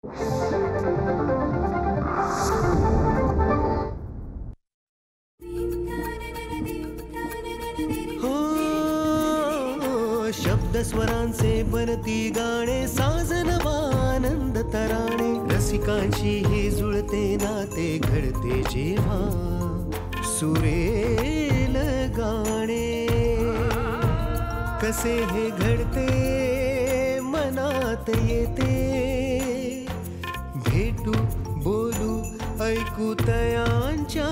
हो शब्द स्वरांचे बनती गाणे, साजनवानंद तराणे, रसिकांशी हे जुळते नाते घडते जेव्हा सुरेल गाणे. कसे हे घडते मनात येते, भेटू बोलू ऐकू तयांच्या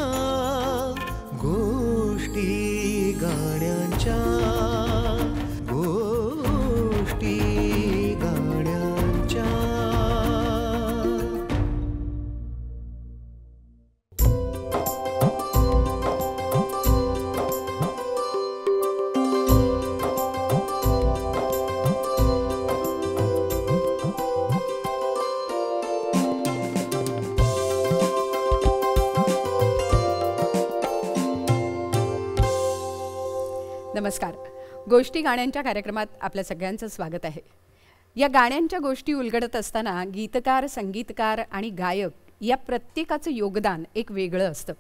गोष्टी गाण्यांच्या, गोष्टी गाण्यांच्या. नमस्कार. गोष्टी गाण्यांच्या कार्यक्रमात आपल्या सगळ्यांचं स्वागत आहे. या गाण्यांच्या गोष्टी उलगडत असताना गीतकार, संगीतकार आणि गायक या प्रत्येकाचं योगदान एक वेगळं असतं.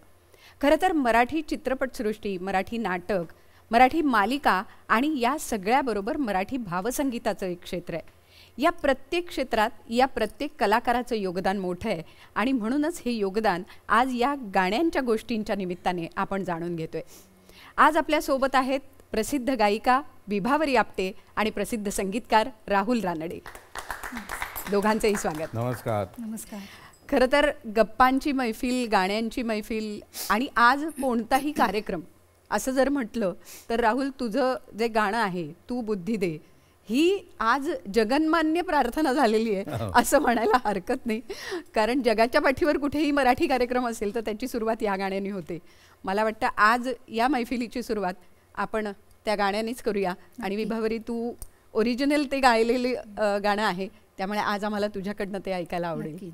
खरं तर मराठी चित्रपटसृष्टी, मराठी नाटक, मराठी मालिका आणि या सगळ्याबरोबर मराठी भावसंगीताचं एक क्षेत्र आहे. या प्रत्येक क्षेत्रात या प्रत्येक कलाकाराचं योगदान मोठं आहे आणि म्हणूनच हे योगदान आज या गाण्यांच्या गोष्टींच्या निमित्ताने आपण जाणून घेतोय. आज आपल्यासोबत आहेत प्रसिद्ध गायिका विभावरी आपटे आणि प्रसिद्ध संगीतकार राहुल रानडे. दोघांचेही स्वागत. नमस्कार. नमस्कार. खरं तर गप्पांची मैफिल, गाण्यांची मैफिल आणि आज कोणताही कार्यक्रम असं जर म्हटलं तर राहुल, तुझं जे गाणं आहे तू बुद्धी दे, ही आज जगन्मान्य प्रार्थना झालेली आहे असं म्हणायला हरकत नाही. कारण जगाच्या पाठीवर कुठेही मराठी कार्यक्रम असेल तर त्याची सुरुवात या गाण्याने होते. मला वाटतं आज या मैफिलीची सुरुवात आपण त्या गाण्यानेच करूया. आणि विभावरी, तू ओरिजिनल ते गायलेले गाणं आहे, त्यामुळे आज आम्हाला तुझ्याकडनं ते ऐकायला आवडेल.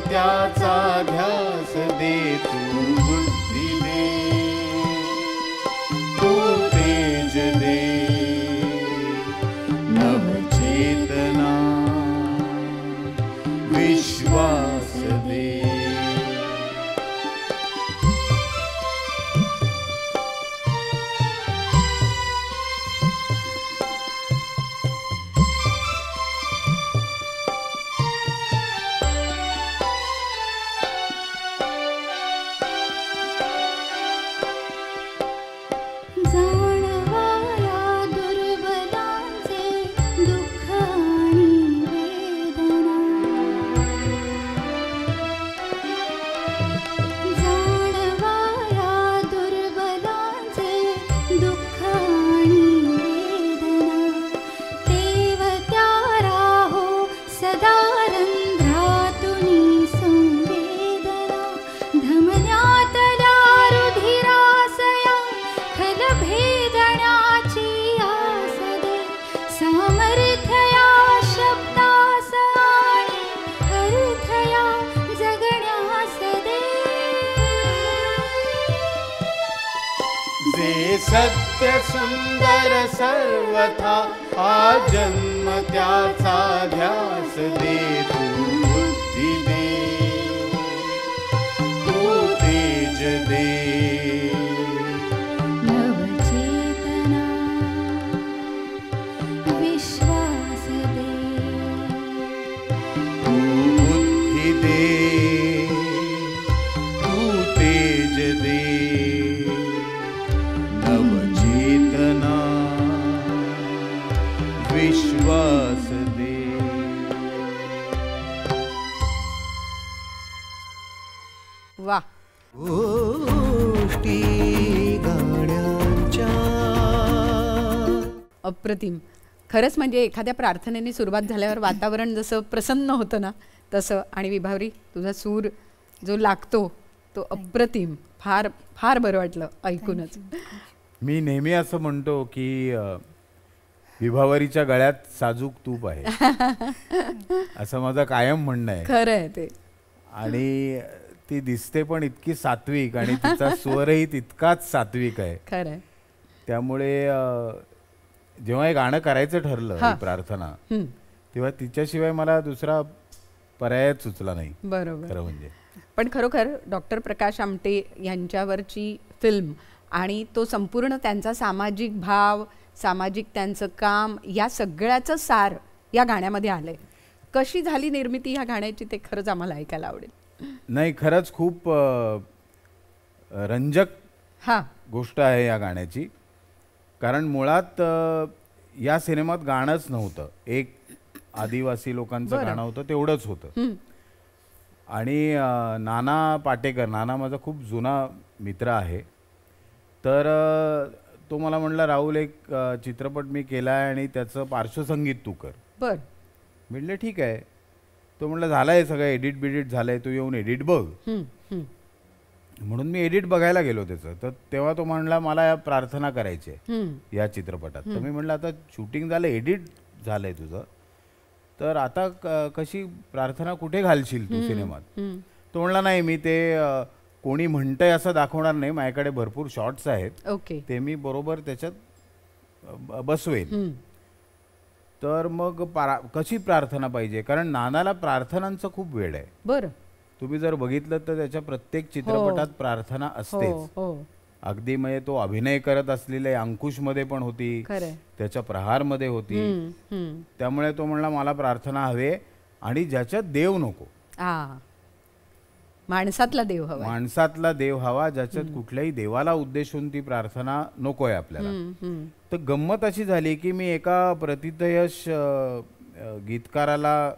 त्याचा ध्यास दे, तू बुद्धी दे, तू तेज दे, नवचेतना विश्वास दे. सत्य सुंदर सर्वथा हा जन्म त्याचा ध्यास दे तू बुद्धी दे तू तेज दे नवचेतना विश्वास दे तू बुद्धी दे तू तेज दे नवचेतना विश्वास दे. वा, गोष्टी गाण्यांच्या. अप्रतिम. खरंच म्हणजे एखाद्या प्रार्थनेने सुरुवात झाल्यावर वातावरण जसं प्रसन्न होतं ना तसं. आणि विभावरी, तुझा सूर जो लागतो तो अप्रतिम. फार फार बरं वाटलं ऐकूनच. मी नेहमी असं म्हणतो की विभावरीच्या गळ्यात साजूक तूप आहे असं माझं कायम म्हणणं आहे. खरं आहे ते. आणि ती दिसते पण इतकी सात्विक आणि तिचा स्वरही तितकाच सात्विक आहे. खरं आहे. त्यामुळे जेव्हा हे गाणं करायचं ठरलं हा. ही प्रार्थना, हं, तेव्हा तिच्याशिवाय मला दुसरा पर्यायच सुचला नाही बरोबर. खरं म्हणजे. पण खरोखर डॉक्टर प्रकाश आमटे यांच्यावरची फिल्म आणि तो संपूर्ण त्यांचा सामाजिक भाव, सामाजिक त्यांचं काम, या सगळ्याचं सार या गाण्यामध्ये आलंय. कशी झाली निर्मिती ह्या गाण्याची ते खरंच आम्हाला ऐकायला आवडेल. नाही, खरंच खूप रंजक हां, गोष्ट आहे या गाण्याची. कारण मुळात या सिनेमात गाणंच नव्हतं. एक आदिवासी लोकांचं बरं. गाणं होतं, तेवढंच होतं. हं, आणि नाना पाटेकर, नाना माझा खूप जुना मित्र आहे, तर तो मला म्हणला, राहुल एक चित्रपट मी केला आहे आणि त्याचं पार्श्वसंगीत तू कर. बरं. म्हटलं ठीक आहे. तो म्हणला झालं आहे सगळं, एडिट बिडिट झालं आहे, तू येऊन एडिट बघ. हं, हं, म्हणून मी एडिट बघायला गेलो त्याचं. तर तेव्हा तो म्हणला मला या प्रार्थना करायची आहे हं, या चित्रपटात. तर मी म्हटलं आता शूटिंग झालं, एडिट झालं आहे तुझं, तर आता कशी प्रार्थना कुठे घालशील तू सिनेमात? हं. तो म्हणला नाही, मी ते कोणी म्हणतंय असं दाखवणार नाही, माझ्याकडे भरपूर शॉर्ट्स आहेत, ओके. ते मी बरोबर त्याच्यात बसवेन. हं, तर मग कशी प्रार्थना पाहिजे, कारण नानाला प्रार्थनांचं खूप वेळ आहे. बरं. तुम्ही जर बघितलं तर त्याच्या प्रत्येक चित्रपटात प्रार्थना हो, असतेच. हो. अगदी म्हणजे तो अभिनय करत असलेले अंकुशमध्ये पण होती, खरंय. त्याच्या प्रहारमध्ये होती. हं, हं. त्यामुळे तो म्हणला मला प्रार्थना हवे आणि ज्याच्यात देव नको, माणसातला देव हवा. माणसातला देव हवा, ज्याच्यात कुठल्याही देवाला उद्देशून ती प्रार्थना नकोय आपल्याला. तर गंमत अशी झाली की मी एका प्रतिथयश गीतकाराला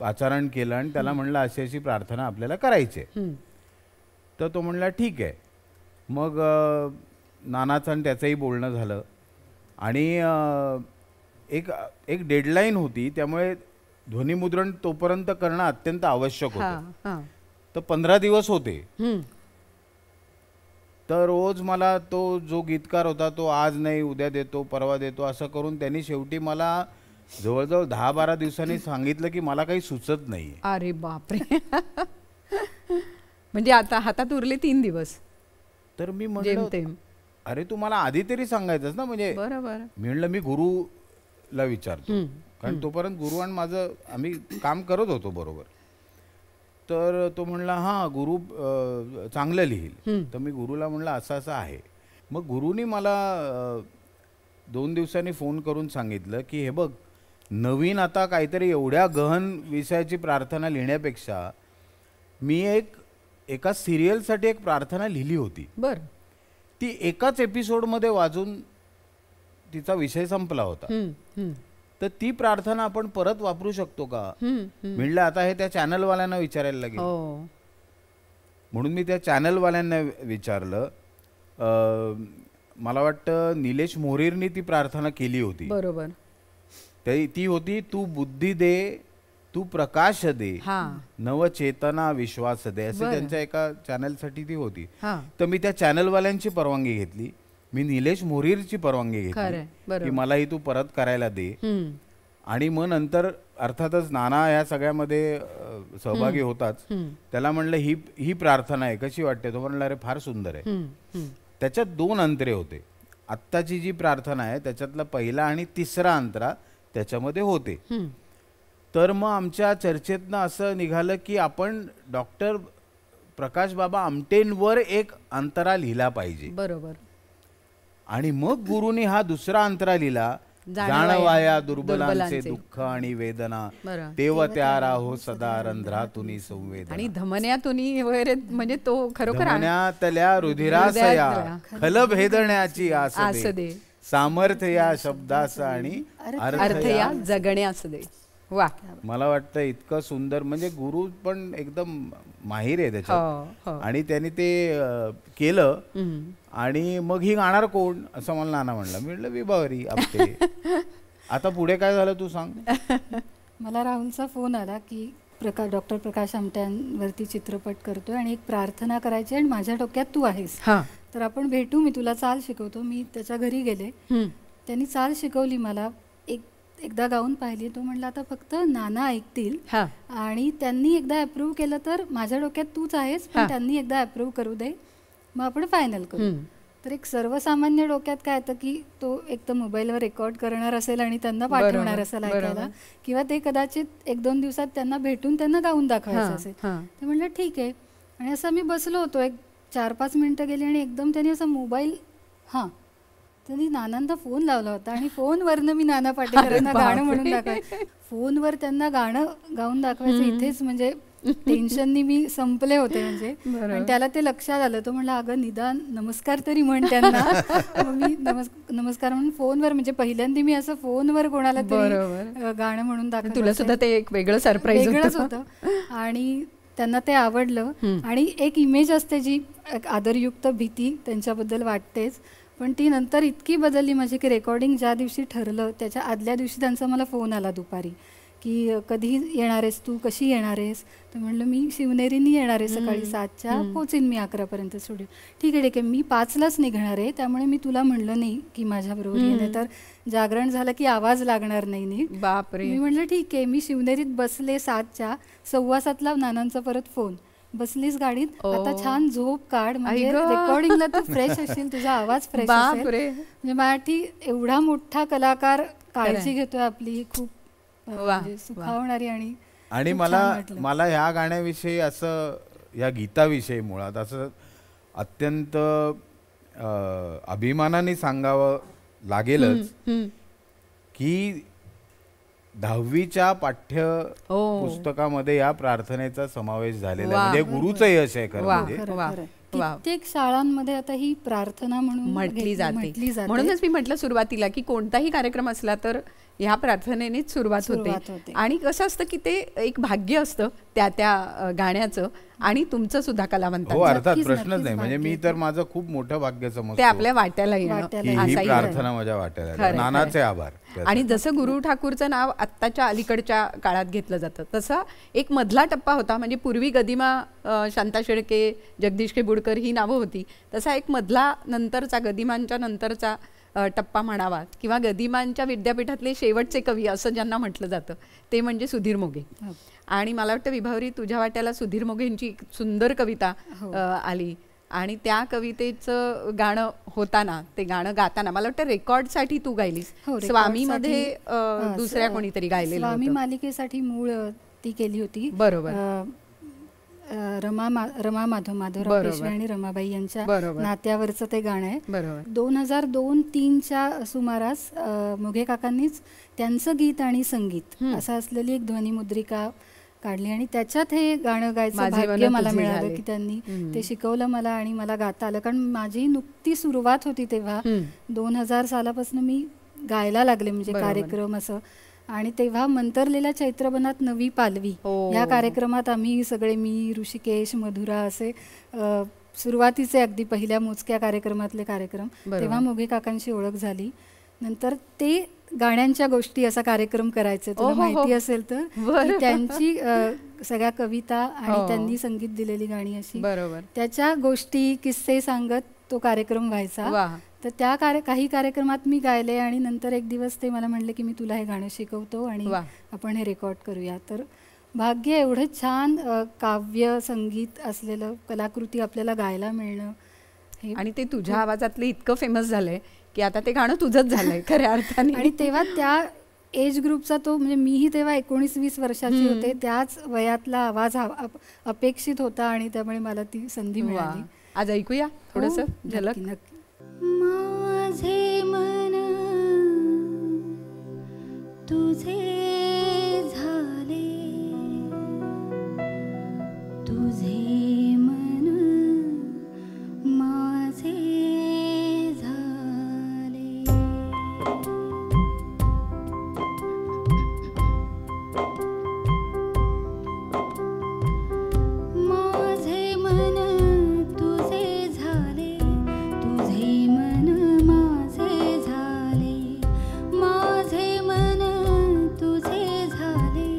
आचरण केलं आणि त्याला म्हणलं अशी अशी प्रार्थना आपल्याला करायची आहे. तर तो म्हणला ठीक आहे. मग नानाचं आणि त्याचंही बोलणं झालं आणि एक डेडलाईन होती, त्यामुळे ध्वनिमुद्रण तोपर्यंत करणं अत्यंत आवश्यक होतं. तर 15 दिवस होते. तर रोज मला तो जो गीतकार होता तो आज नाही, उद्या देतो, परवा देतो, असं करून त्यांनी शेवटी मला जवळजवळ 10-12 दिवसांनी सांगितलं की मला काही सुचत नाही. अरे बापरे. म्हणजे आता हातात उरले 3 दिवस. तर मी म्हटलं अरे तू मला आधी तरी सांगायचंस ना. म्हणजे बरोबर. मी म्हणलं मी गुरुला विचारतो, कारण तोपर्यंत गुरु आणि माझं आम्ही काम करत होतो बरोबर. तर तो म्हणला हां गुरु चांगलं लिहील. तर मी गुरुला म्हणलं असं असं आहे. मग गुरुनी मला 2 दिवसांनी फोन करून सांगितलं की हे बघ, नवीन आता काहीतरी एवढ्या गहन विषयाची प्रार्थना लिहिण्यापेक्षा मी एका सिरियलसाठी एक प्रार्थना लिहिली होती. बरं. ती एकाच एपिसोडमध्ये वाजून तिचा विषय संपला होता. तर ती प्रार्थना आपण परत वापरू शकतो का? म्हणलं आता हे त्या चॅनलवाल्यांना विचारायला लागेल. म्हणून मी त्या चॅनलवाल्यांना विचारलं. मला वाटतं निलेश मोरेरनी ती प्रार्थना केली होती. बरोबर. ती होती तू बुद्धी दे, तू प्रकाश दे, नवचेतना विश्वास दे, असे त्यांच्या एका चॅनलसाठी ती होती. तर मी त्या चॅनलवाल्यांची परवानगी घेतली, मी निलेश मोरेरची परवानगी घेतली की मला ही तू परत करायला दे. आणि मग नंतर अर्थातच नाना या सगळ्यामध्ये सहभागी होताच. त्याला म्हणलं ही प्रार्थना आहे, कशी वाटते? तो म्हणला अरे फार सुंदर आहे. त्याच्यात 2 अंतरे होते. आत्ताची जी प्रार्थना आहे त्याच्यातला पहिला आणि तिसरा अंतरा त्याच्यामध्ये होते. तर मग आमच्या चर्चेतनं असं निघालं की आपण डॉक्टर प्रकाश बाबा आमटेंवर एक अंतरा लिहिला पाहिजे. बरोबर. आणि मग गुरुनी हा दुसरा अंतरा लिहिला, जाणवाया दुर्बलांचे दुःख आणि वेदना, बरं. तेव्हा त्या राहो सदा रंध्रातुनी संवेदना. आणि धमन्यातुनी वगैरे म्हणजे तो खरोखर धमन्यातल्या रुधिरासया खल भेदण्याची आस आस दे, दे. सामर्थ्य या शब्दास आणि अर्थ या जगण्यास दे. वा. मला वाटतं इतकं सुंदर, म्हणजे गुरु पण एकदम माहिर आहे त्याच्यात. हो. आणि त्यांनी ते केलं. आणि मग ही गाणार कोण असं मला नाना म्हणलं. मी म्हटलं विभावरी आपटे. आता पुढे काय झालं तू सांग. मला राहुलचा फोन आला की डॉक्टर प्रकाश आमट्यांवरती चित्रपट करतोय आणि एक प्रार्थना करायची आणि माझ्या डोक्यात तू आहेस, तर आपण भेटू, मी तुला चाल शिकवतो. मी त्याच्या घरी गेले, त्यांनी चाल शिकवली मला, एकदा गाऊन पाहिली. तो म्हणला आता फक्त नाना ऐकतील आणि त्यांनी एकदा अप्रूव्ह केलं तर माझ्या डोक्यात तूच आहेस, पण त्यांनी एकदा अप्रूव्ह करू दे, मग आपण फायनल करू. तर एक सर्वसामान्य डोक्यात काय येतं की तो एक तर मोबाईलवर रेकॉर्ड करणार असेल आणि त्यांना पाठवणार असेल ऐकायला, किंवा ते कदाचित 1-2 दिवसात त्यांना भेटून त्यांना गाऊन दाखवायचं असेल. ते म्हणलं ठीक आहे. आणि असं मी बसलो होतो, एक 4-5 मिनिटं गेली आणि एकदम त्यांनी असं मोबाईल त्यांनी नानांना फोन लावला होता आणि फोनवरनं मी नाना पाटेकरांना गाणं म्हणून दाखवायचं. फोनवर त्यांना गाणं गाऊन दाखवायचं इथेच म्हणजे टेन्शननी मी संपले होते. म्हणजे आणि त्याला ते लक्षात आलं. तो म्हणला अगं निदान नमस्कार तरी म्हण त्यांना. मी नमस्कार म्हणून फोनवर, म्हणजे पहिल्यांदा मी असं फोनवर कोणाला तरी गाणं म्हणून दाखवलं. तुला सुद्धा ते एक वेगळं सरप्राईज होतं. आणि त्यांना ते आवडलं. आणि एक इमेज असते जी आदरयुक्त भीती त्यांच्याबद्दल वाटतेच, पण ती नंतर इतकी बदलली माझी की रेकॉर्डिंग ज्या दिवशी ठरलं त्याच्या आदल्या दिवशी त्यांचा मला फोन आला दुपारी की कधी येणार आहेस तू, कशी येणार आहेस. तर म्हणलं मी शिवनेरीनी येणार आहे, सकाळी 7च्या पोचीन मी 11पर्यंत स्टुडिओ. ठीक आहे मी 5लाच निघणार आहे, त्यामुळे मी तुला म्हणलं नाही की माझ्याबरोबर येणे, तर जागरण झालं की आवाज लागणार नाही नीट. बापरे. मी म्हणलं ठीक आहे. मी शिवनेरीत बसले 7च्या 7:15 नानांचा परत फोन. बसलीस गाडीत, आता छान झोप काढ, म्हणजे रेकॉर्डिंगला तू फ्रेश असशील, तुझा आवाज फ्रेश असेल. म्हणजे मराठी एवढा मोठा कलाकार काळजी घेतोय आपली, खूप सुखावणारी. आणि मला ह्या गाण्याविषयी असं, या गीताविषयी मुळात असं अत्यंत अभिमानाने सांगावं लागेलच की 10वीच्या पाठ्य पुस्तकामध्ये या प्रार्थनेचा समावेश झालेला आहे. म्हणजे गुरुचं यश आहे खरं म्हणजे. कित्येक शाळांमध्ये आता ही प्रार्थना म्हणून म्हटली जाते. म्हणूनच मी म्हटलं सुरुवातीला की कोणताही कार्यक्रम असला तर ह्या प्रार्थनेनेच सुरुवात होते. आणि कसं असतं की ते एक भाग्य असतं त्या गाण्याचं, आणि तुमचं सुद्धा कलावंत. हो अर्थात प्रश्नच नाही. म्हणजे मी तर माझं खूप मोठं भाग्य समजतो ते आपल्या वाट्याला येणं. ही प्रार्थना माझ्या वाट्याला. नानाचे आभार. आणि जसं गुरु ठाकूरचं नाव आत्ताच्या अलीकडच्या काळात घेतलं जातं, तसा एक मधला टप्पा होता. म्हणजे पूर्वी गदिमा, शांता शेळके, जगदीश केबुडकर ही नावं होती. तसा एक मधला नंतरचा, गदिमांच्या नंतरचा टप्पा म्हणावा, किंवा गदिमांच्या विद्यापीठातले शेवटचे कवी असं ज्यांना म्हटलं जातं, ते म्हणजे सुधीर मोघे. आणि मला वाटतं विभावरी तुझ्या वाट्याला सुधीर मोघेंची सुंदर कविता आली, आणि त्या कवितेचं गाणं होताना, ते गाणं गाताना मला वाटतं रेकॉर्डसाठी तू गायलीस. स्वामीमध्ये दुसऱ्या कोणीतरी गायलेलं. स्वामी मालिकेसाठी मूळ ती केली होती. बरोबर. रमा माधवराव पेशवे आणि रमाबाई यांच्या नात्यावरचं ते गाणं आहे. 2002-03च्या सुमारास मोघे काकांनीच त्यांचं गीत आणि संगीत असं असलेली एक ध्वनिमुद्रिका काढली, आणि त्याच्यात हे गाणं गायचं भाग्य मला मिळालं की त्यांनी ते शिकवलं मला आणि मला गाता आलं. कारण माझी नुकती सुरुवात होती तेव्हा 2000 सालापासून मी गायला लागले, म्हणजे कार्यक्रम असं. आणि तेव्हा मंतरलेल्या चैत्रबनात नवी पालवी या कार्यक्रमात आम्ही सगळे, मी, ऋषिकेश, मधुरा असे सुरुवातीचे अगदी पहिल्या मोजक्या कार्यक्रमातले कार्यक्रम, तेव्हा मोघे काकांशी ओळख झाली. नंतर ते गाण्यांच्या गोष्टी असा कार्यक्रम करायचे, तुला माहिती असेल तर. त्यांची सगळ्या कविता आणि त्यांनी संगीत दिलेली गाणी अशी, त्याच्या गोष्टी, किस्से सांगत तो कार्यक्रम व्हायचा. तर त्या काही कार्यक्रमात मी गायले, आणि नंतर एक दिवस ते मला म्हणले की मी तुला हे गाणं शिकवतो आणि आपण हे रेकॉर्ड करूया. तर भाग्य, एवढं छान काव्य संगीत असलेलं कलाकृती आपल्याला गायला मिळणं आणि ते तुझ्या आवाजातलं इतकं फेमस झालंय की आता ते गाणं तुझंच झालंय खऱ्या अर्थाने. आणि तेव्हा त्या एज ग्रुपचा तो, म्हणजे मीही तेव्हा 19-20 वर्षाची होते, त्याच वयातला आवाज अपेक्षित होता आणि त्यामुळे मला ती संधी मिळाली. आज ऐकूया थोडंसं झलक. नक्की. माझे मन तुझे झाले, तुझे मन माझे झाले. माझे मन तुझे झाले, तुझे मन माझे झाले. माझे मन तुझे झाले,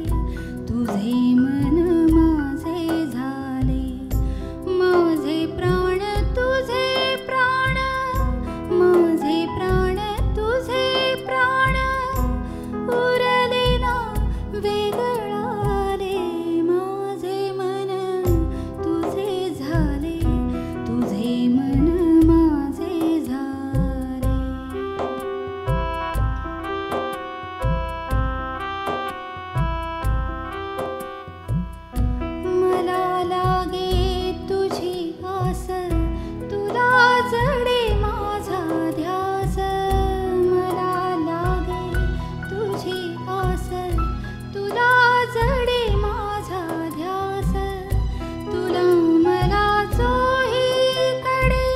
तुझे मन माझे झाले. माझे प्राण तुझे प्राण, माझे प्राण तुझे प्राण. उरले ना वेगळाले. माझे मन तुझे झाले, तुझे मन माझे झाले. मला लागे तुझी आस, तुला जडे माझा ध्यास. मला लागे तुझी आस, तुला जडे माझा ध्यास. तुला मला चोहीकडे,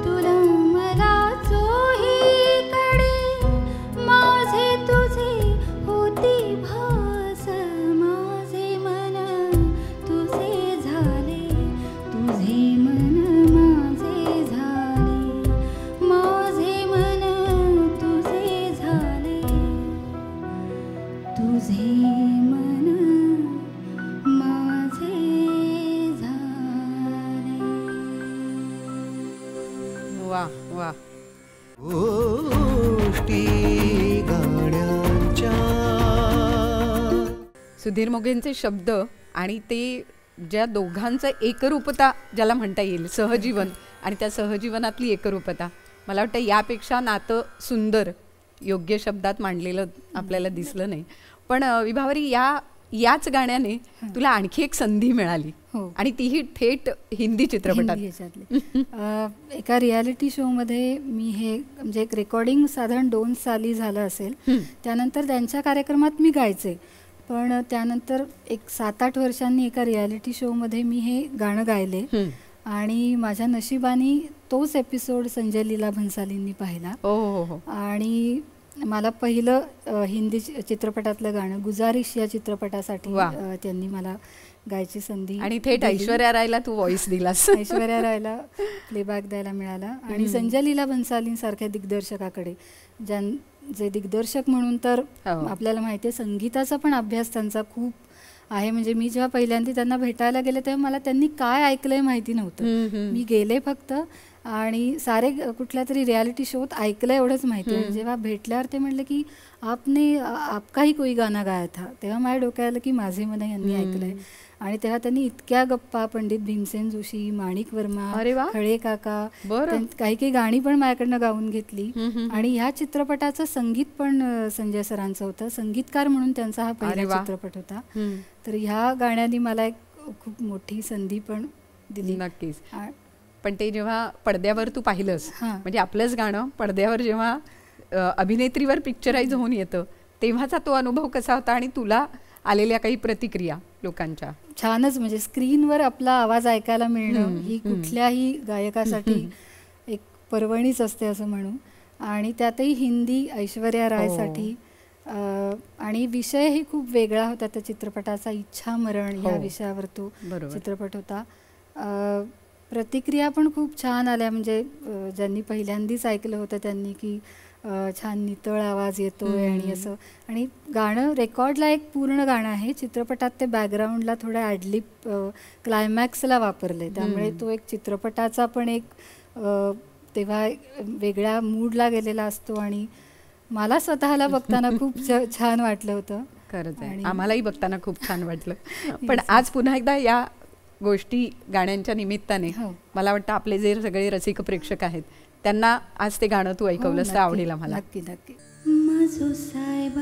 तुला मला चोहीकडे. माझे तुझे होती भास. माझे मन तुझे झाले, तुझे मन माझे झाले. माझे मन तुझे झाले, तुझे मन माझे झाले. वा वा. गोष्टी गाण्यांच्या. सुधीर मोघेंचे शब्द आणि ते ज्या दोघांचं एकरूपता ज्याला म्हणता येईल, सहजीवन आणि त्या सहजीवनातली एकरूपता, मला वाटतं यापेक्षा नातं सुंदर योग्य शब्दात मांडलेलं आपल्याला दिसलं नाही. पण विभावरी, याच गाण्याने तुला आणखी एक संधी मिळाली हो. आणि तीही थेट हिंदी चित्रपटात. हिंदी ह्याच्यातली. एका रियालिटी शोमध्ये मी हे, म्हणजे एक रेकॉर्डिंग साधारण 2 साली झालं असेल. त्यानंतर त्यांच्या कार्यक्रमात मी गायचे, पण त्यानंतर एक 7-8 वर्षांनी एका रियालिटी शोमध्ये मी हे गाणं गायले. आणि माझ्या नशिबाने तोच एपिसोड संजय लीला भन्सालींनी पाहिला. आणि मला पहिलं हिंदी चित्रपटातलं गाणं गुजारिश या चित्रपटासाठी त्यांनी मला गायची संधी. आणि थेट ऐश्वर्या रायला तू व्हॉइस दिलास. ऐश्वर्या रायला प्लेबॅक द्यायला मिळाला. आणि संजय लीला भन्सालींसारख्या दिग्दर्शकाकडे, जे दिग्दर्शक म्हणून तर आपल्याला माहिती आहे संगीताचा पण अभ्यास त्यांचा खूप आहे. म्हणजे मी जेव्हा पहिल्यांदा त्यांना भेटायला गेले तेव्हा मला त्यांनी काय ऐकलंय माहिती नव्हतं. मी गेले फक्त आणि सारे कुठल्या तरी रियालिटी शोत ऐकलं एवढंच माहिती आहे. जेव्हा भेटल्यावर ते म्हणले की आपका ही कोई गाना गाया था, तेव्हा माझ्या डोक्यात आलं की माझे मन यांनी ऐकलंय. आणि तेव्हा त्यांनी इतक्या गप्पा, पंडित भीमसेन जोशी, माणिक वर्मा, खळे काका, काही गाणी पण माझ्याकडनं गाऊन घेतली. आणि ह्या चित्रपटाचं संगीत पण संजय सरांचं होतं. संगीतकार म्हणून त्यांचा हा पहिला चित्रपट होता. तर ह्या गाण्याने मला एक खूप मोठी संधी पण दिली. नक्कीच. पण ते जेव्हा पडद्यावर तू पाहिलंस, म्हणजे आपलंच गाणं पडद्यावर जेव्हा अभिनेत्रीवर पिक्चराइज होऊन येतं, तेव्हाचा तो अनुभव कसा होता आणि तुला आलेल्या काही प्रतिक्रिया लोकांच्या? छानच. म्हणजे स्क्रीनवर आपला आवाज ऐकायला मिळणं ही कुठल्याही गायकासाठी एक पर्वणीच असते असं म्हणू. आणि त्यातही हिंदी, ऐश्वर्या रायसाठी. आणि विषयही खूप वेगळा होता त्या चित्रपटाचा. इच्छा मरण ह्या विषयावर तो चित्रपट होता. प्रतिक्रिया पण खूप छान आल्या. म्हणजे ज्यांनी पहिल्यांदाच ऐकलं होतं त्यांनी की छान नितळ आवाज येतोय आणि असं. आणि गाणं रेकॉर्डला एक पूर्ण गाणं आहे. चित्रपटात ते बॅकग्राऊंडला थोडं ॲडलिप क्लायमॅक्सला वापरले, त्यामुळे तो एक चित्रपटाचा पण एक तेव्हा वेगळ्या मूडला गेलेला असतो. आणि मला स्वतःला बघताना खूप छान वाटलं होतं. खरंच आहे, आम्हालाही बघताना खूप छान वाटलं. पण आज पुन्हा एकदा या गोष्टी गाण्यांच्या निमित्ताने हो. मला वाटतं आपले जे सगळे रसिक प्रेक्षक आहेत त्यांना आज ते गाणं तू ऐकवलंस तर नक्की, आवडेल आम्हाला. नक्की नक्की. माझो सायबा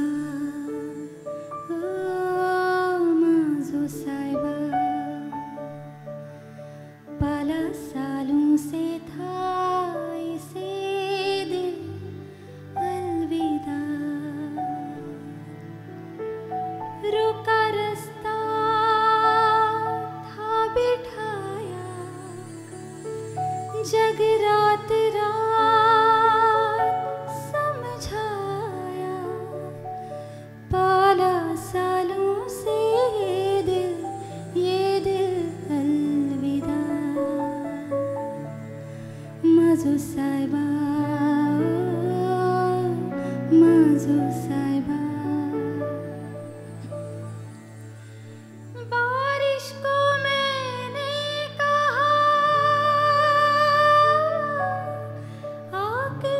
माझो सायबा पाला सालों से था इसे दिल अलविदा रोका रास्ता था बिठाया जग रात रात समझाया पाला सालों से ये दिल अलविदा माझो सायबा माझो सायबा बारिश को मैंने कहा आके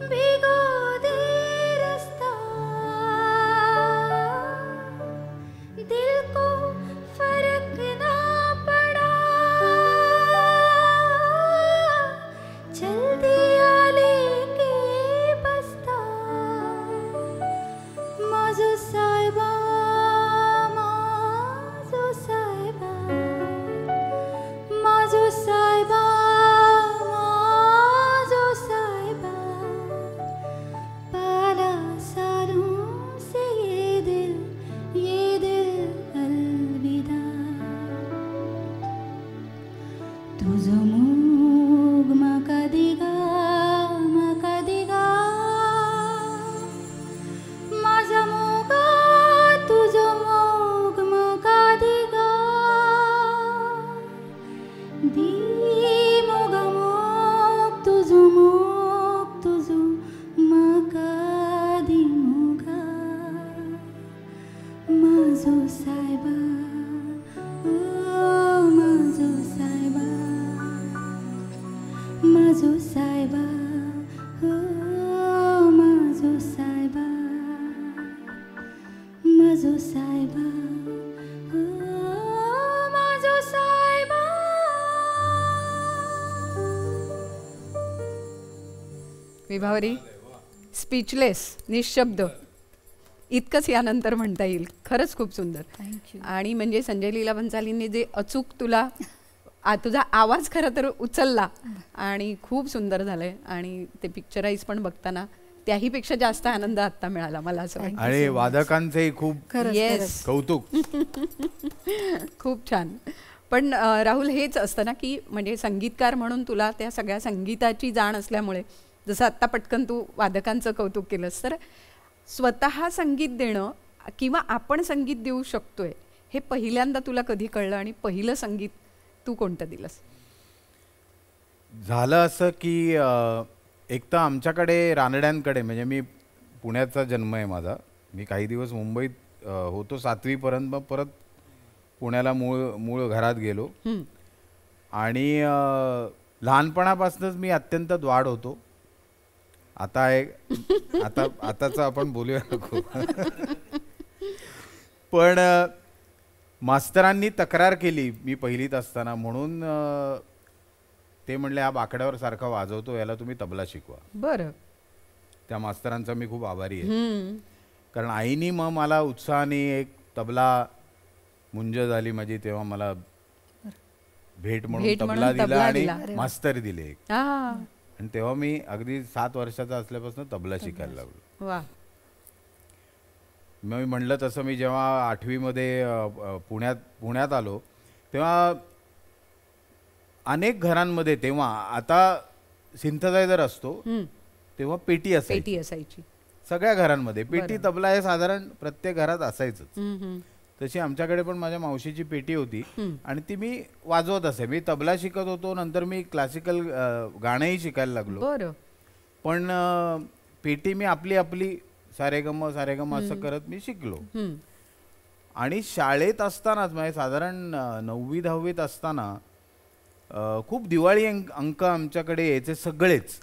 भिगो दे रास्ता दिल को फर्क ना पड़ा चल दिया लेके बस्ता माझो सायबा माझो सायबा माझो सायबा माझो सायबा पाला सालों से ये दिल अलविदा तुझो मोग म्हाका दिगा माझा मोगा तुझो मोग म्हाका दिगा दी मोगा मोग तुझो म्हाका दी मोगा माझो सायबा ओ माझो सायबा माझो सायबा ओ माझो सायबा माझो सायबा ओ माझो सायबा. विभावरी स्पीचलेस, निशब्द इतकंच यानंतर म्हणता येईल. खरंच खूप सुंदर. थँक्यू. आणि म्हणजे संजय लीला भन्सालींनी जे अचूक तुला तुझा आवाज खरं तर उचलला आणि खूप सुंदर झालंय आणि ते पिक्चराईज पण बघताना त्याहीपेक्षा जास्त आनंद आत्ता मिळाला मला असं वाटतं. आणि वादकांचंही खूप खरंच Yes. खरंच. कौतुक. खूप छान. पण राहुल हेच असतं ना की म्हणजे संगीतकार म्हणून तुला त्या सगळ्या संगीताची जाण असल्यामुळे जसं आत्ता पटकन तू वादकांचं कौतुक केलंस तर स्वतः संगीत देणं किंवा आपण संगीत देऊ शकतोय हे पहिल्यांदा तुला कधी कळलं आणि पहिलं संगीत तू कोणतं दिलंस? झालं असं की एक तर आमच्याकडे रानड्यांकडे म्हणजे मी पुण्याचा जन्म आहे माझा. मी काही दिवस मुंबईत होतो 7वीपर्यंत. मग परत पुण्याला मूळ घरात गेलो आणि लहानपणापासूनच मी अत्यंत द्वाड होतो. आताचं आपण बोलूया नको. पण मास्तरांनी तक्रार केली मी पहिलीत असताना म्हणून ते म्हणले हा बाकड्यावर सारखा वाजवतो याला तुम्ही तबला शिकवा. बरं. त्या मास्तरांचा मी खूप आभारी आहे. कारण आईनी मग मला उत्साहाने एक तबला मुंज झाली माझी तेव्हा मला भेट म्हणून तबला दिला आणि मास्तर दिले एक. आणि तेव्हा मी अगदी 7 वर्षाचा असल्यापासून तबला शिकायला लागलो. वा. मी म्हणलं तसं मी जेव्हा 8वीमध्ये पुण्यात आलो तेव्हा अनेक घरांमध्ये तेव्हा आता सिंथसायझर असतो तेव्हा पेटी असायची सगळ्या घरांमध्ये. पेटी तबला हे साधारण प्रत्येक घरात असायचंच. तशी आमच्याकडे पण माझ्या मावशीची पेटी होती आणि ती मी वाजवत असे. मी तबला शिकत होतो. नंतर मी क्लासिकल गाणंही शिकायला लागलो. पण पेटी मी आपली सारेगम असं करत मी शिकलो. आणि शाळेत असतानाच म्हणजे साधारण 9वी 10वीत असताना खूप दिवाळी अंक आमच्याकडे यायचे सगळेच.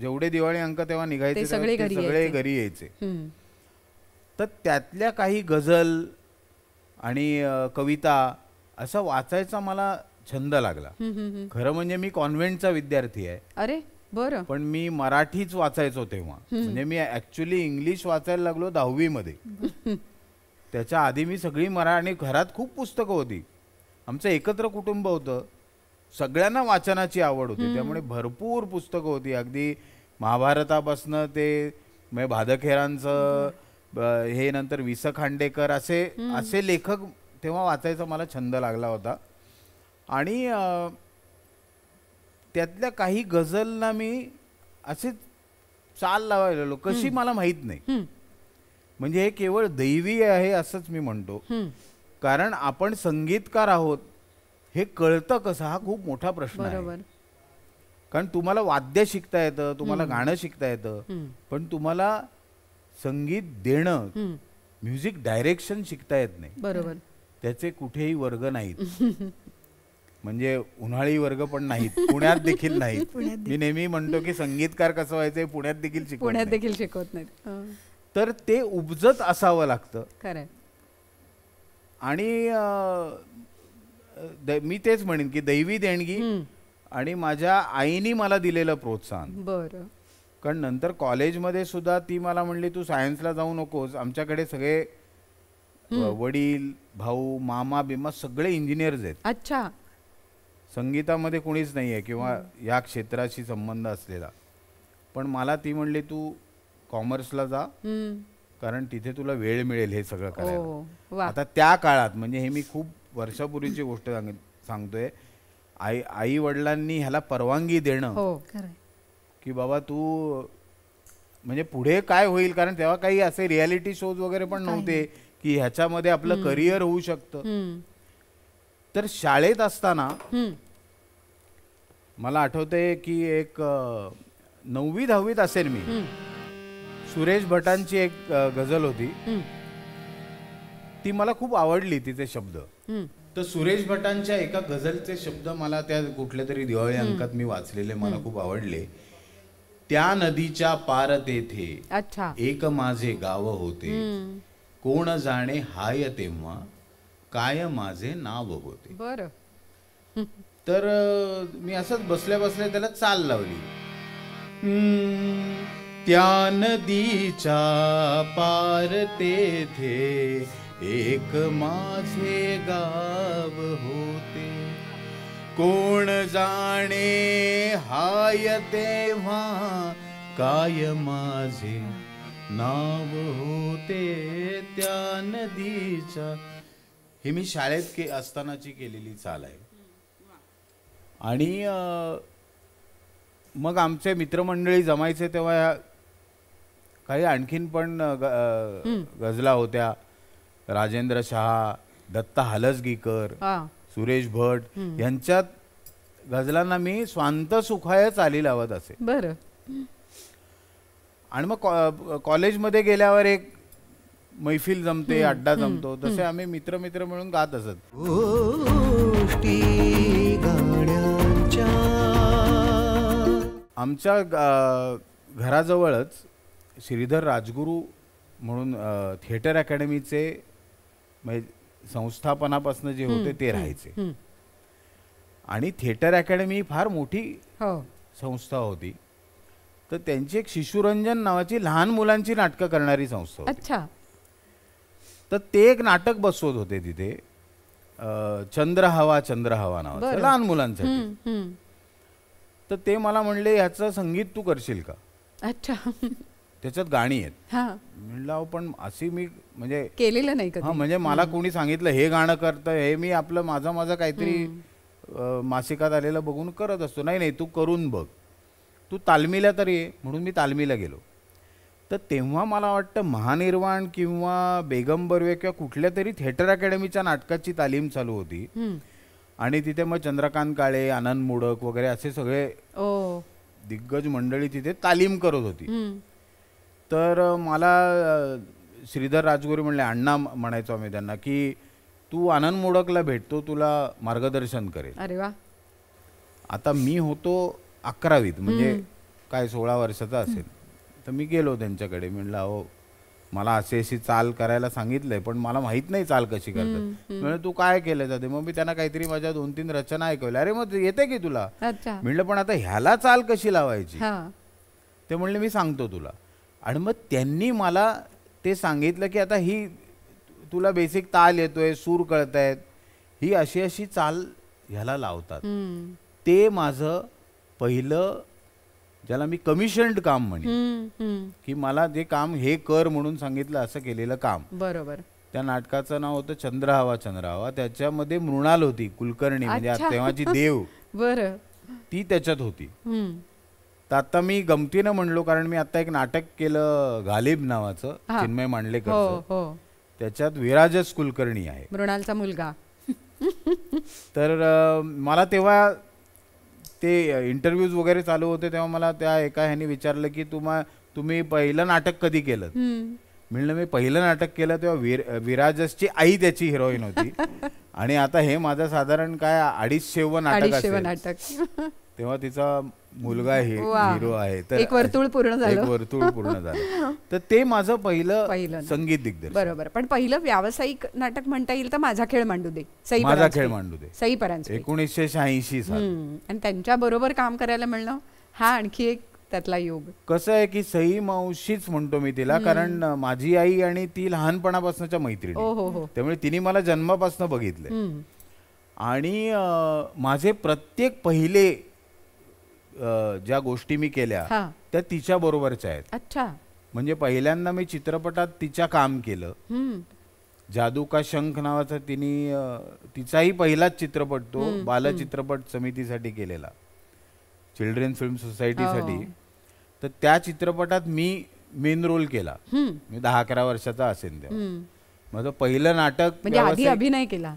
जेवढे दिवाळी अंक तेव्हा निघायचे सगळे घरी यायचे. तर त्यातल्या काही गझल आणि कविता असा वाचायचा मला छंद लागला. खरं म्हणजे मी कॉन्व्हेंटचा विद्यार्थी आहे. अरे बरं. पण मी मराठीच वाचायचो तेव्हा. म्हणजे मी ऍक्च्युली इंग्लिश वाचायला लागलो 10वी मध्ये. त्याच्या आधी मी सगळी आणि घरात खूप पुस्तकं होती. आमचं एकत्र कुटुंब होतं. सगळ्यांना वाचनाची आवड होती. त्यामुळे भरपूर पुस्तकं होती. अगदी महाभारतापासनं ते म्हणजे भादखेरांचं हे, नंतर वि स खांडेकर, असे लेखक तेव्हा वाचायचा मला छंद लागला होता. आणि त्यातल्या काही गझलना मी असे चाल लावायला लागलो. कशी मला माहीत नाही. म्हणजे हे केवळ दैवी आहे असंच मी म्हणतो. कारण आपण संगीतकार आहोत हे कळतं कसं, हा खूप मोठा प्रश्न आहे. कारण तुम्हाला वाद्य शिकता येतं, तुम्हाला गाणं शिकता येतं, पण तुम्हाला संगीत देणं, म्युझिक डायरेक्शन शिकता येत नाही. बरोबर. त्याचे कुठेही वर्ग नाहीत. म्हणजे उन्हाळी वर्ग पण नाहीत, पुण्यात देखील नाहीत. मी नेहमी म्हणतो की संगीतकार कसं व्हायचंय पुण्यात देखील शिकवत नाहीत. तर ते उपजत असावं लागतं. खरंय. आणि मी तेच म्हणेन की दैवी देणगी आणि माझ्या आईनी मला दिलेलं प्रोत्साहन. बरं. कारण नंतर कॉलेजमध्ये सुद्धा ती मला म्हणली तू सायन्सला जाऊ नकोस. आमच्याकडे सगळे वडील, भाऊ, मामा बिमा सगळे इंजिनियर्स आहेत. अच्छा. संगीतामध्ये कोणीच नाही आहे किंवा या क्षेत्राशी संबंध असलेला. पण मला ती म्हणली तू कॉमर्सला जा, कारण तिथे तुला वेळ मिळेल हे सगळं करायला. आता त्या काळात, म्हणजे हे मी खूप वर्षापूर्वीची गोष्ट सांगतोय, आई वडिलांनी ह्याला परवानगी देणं की बाबा तू म्हणजे पुढे काय होईल, कारण तेव्हा काही असे रियालिटी शोज वगैरे पण नव्हते की ह्याच्यामध्ये आपलं करिअर होऊ शकतं. तर शाळेत असताना मला आठवतंय की एक 9वी 10वीत असेल मी, सुरेश भटांची एक गझल होती, ती मला खूप आवडली, तिचे शब्द. तर सुरेश भटांच्या एका गझलचे शब्द मला त्या कुठल्या तरी दिवाळी अंकात मी वाचलेले, मला खूप आवडले. त्या नदीच्या पार तेथे एक माझे गाव होते, कोण जाणे हाय तेव्हा काय माझे नाव होते. बरं. तर मी असंच बसल्या बसल्या त्याला चाल लावली. त्या नदीच्या पार तेथे एक माझे गाव होते, कोण जाणे हाय तेव्हा काय माझे नाव होते. त्या नदीच्या, हे मी शाळेत असतानाची केलेली चाल आहे. आणि मग आमचे मित्रमंडळी जमायचे तेव्हा काही आणखीन पण गझला होत्या. राजेंद्र शहा, दत्ता हलसगीकर, सुरेश भट यांच्यात गझलांना मी स्वांत सुखाय चाली लावत असे. बरं. आणि मग कॉलेजमध्ये गेल्यावर एक मैफिल जमते, अड्डा जमतो, तसे आम्ही मित्र मिळून गात असत. आमच्या घराजवळच श्रीधर राजगुरू म्हणून थिएटर अकॅडमीचे म्हणजे संस्थापनापासून जे होते ते राहायचे. आणि थिएटर अकॅडमी फार मोठी संस्था होती. तर त्यांची एक शिशुरंजन नावाची लहान मुलांची नाटकं करणारी संस्था होती. अच्छा. तर ते एक नाटक बसवत होते तिथे, चंद्रहवा नावाचं, लहान मुलांसाठी. तर ते मला म्हणले ह्याचं संगीत तू करशील का. अच्छा. त्याच्यात गाणी आहेत. म्हणलं पण अशी मी म्हणजे केलेलं नाही का. म्हणजे मला कोणी सांगितलं हे गाणं करतं, हे मी आपलं माझं काहीतरी मासिकात आलेलं बघून करत असतो. नाही तू करून बघ, तू तालमीला तरी ये. म्हणून मी तालमीला गेलो. तर तेव्हा मला वाटतं महानिर्वाण किंवा बेगम बर्वे किंवा कुठल्या तरी थिएटर अकॅडमीच्या नाटकाची तालीम चालू होती. आणि तिथे मग चंद्रकांत काळे, आनंद मोडक वगैरे असे सगळे दिग्गज मंडळी तिथे तालीम करत होती. तर मला श्रीधर राजगुरू म्हणले, अण्णा म्हणायचो आम्ही त्यांना, की तू आनंद मोडकला भेटतो, तुला मार्गदर्शन करेल. अरे वा. आता मी होतो 11वीत, म्हणजे काय 16 वर्षाचा असेल. तर मी गेलो त्यांच्याकडे, म्हणलं अहो मला अशी चाल करायला सांगितलंय पण मला माहित नाही चाल कशी करतात. म्हणजे तू काय केलं जाते. मग मी त्यांना काहीतरी माझ्या 2-3 रचना ऐकवल्या. अरे मग येते की तुला. म्हणलं पण आता ह्याला चाल कशी लावायची. ते म्हणले मी सांगतो तुला. आणि मग त्यांनी मला ते सांगितलं की आता ही तुला बेसिक ताल येतोय, सूर कळतायत, ही अशी अशी चाल ह्याला लावतात. ते माझं पहिलं ज्याला मी कमिशन्ड काम म्हणेन की मला जे काम हे कर म्हणून सांगितलं असं केलेलं काम. बरोबर. त्या नाटकाचं नाव होतं चंद्र हवा चंद्र हवा. त्याच्यामध्ये मृणाल होती कुलकर्णी, म्हणजे तेव्हाची देव. बरं. ती त्याच्यात होती. तर आता मी गमतीनं म्हणलो कारण मी आता एक नाटक केलं गालिब नावाचं, चिन्मय मांडलेकरचं. त्याच्यात विराजस कुलकर्णी आहे, मृणालचा मुलगा. तर मला तेव्हा ते इंटरव्ह्यूज वगैरे चालू होते तेव्हा मला त्या एका ह्याने विचारलं की तुम्ही पहिलं नाटक कधी केलं. म्हणलं मी पहिलं नाटक केलं तेव्हा विराजसची आई त्याची हिरोईन होती. आणि आता हे माझं साधारण काय 250 नाटक. तेव्हा तिचा मुलगा हिरो आहे. तर एक वर्तुळ पूर्ण झालं. तर ते माझं पहिलं संगीत दिग्दर्शन. बरोबर. पण पहिलं व्यावसायिक नाटक म्हणता येईल तर माझा खेळ मांडू दे, माझा खेळ मांडू दे, सई परांजपे, 1986 साल. आणि त्यांच्या बरोबर काम करायला मिळणं हा आणखी एक त्यातला योग. कसं आहे की सई मावशीच म्हणतो मी तिला, कारण माझी आई आणि ती लहानपणापासूनच्या मैत्रिणी, त्यामुळे तिने मला जन्मापासून बघितले. आणि माझे प्रत्येक पहिले ज्या गोष्टी मी केल्या त्या तिच्या बरोबरच्या आहेत. अच्छा. म्हणजे पहिल्यांदा मी चित्रपटात तिच्या काम केलं. जादू का शंख नावाचा तिचाही पहिलाच चित्रपट तो बालचित्रपट समितीसाठी केलेला, चिल्ड्रन फिल्म सोसायटीसाठी. तर त्या चित्रपटात मी मेन रोल केला. मी 10-11 वर्षाचा असेल तेव्हा. माझं पहिलं नाटक, म्हणजे आधी अभिनय केला,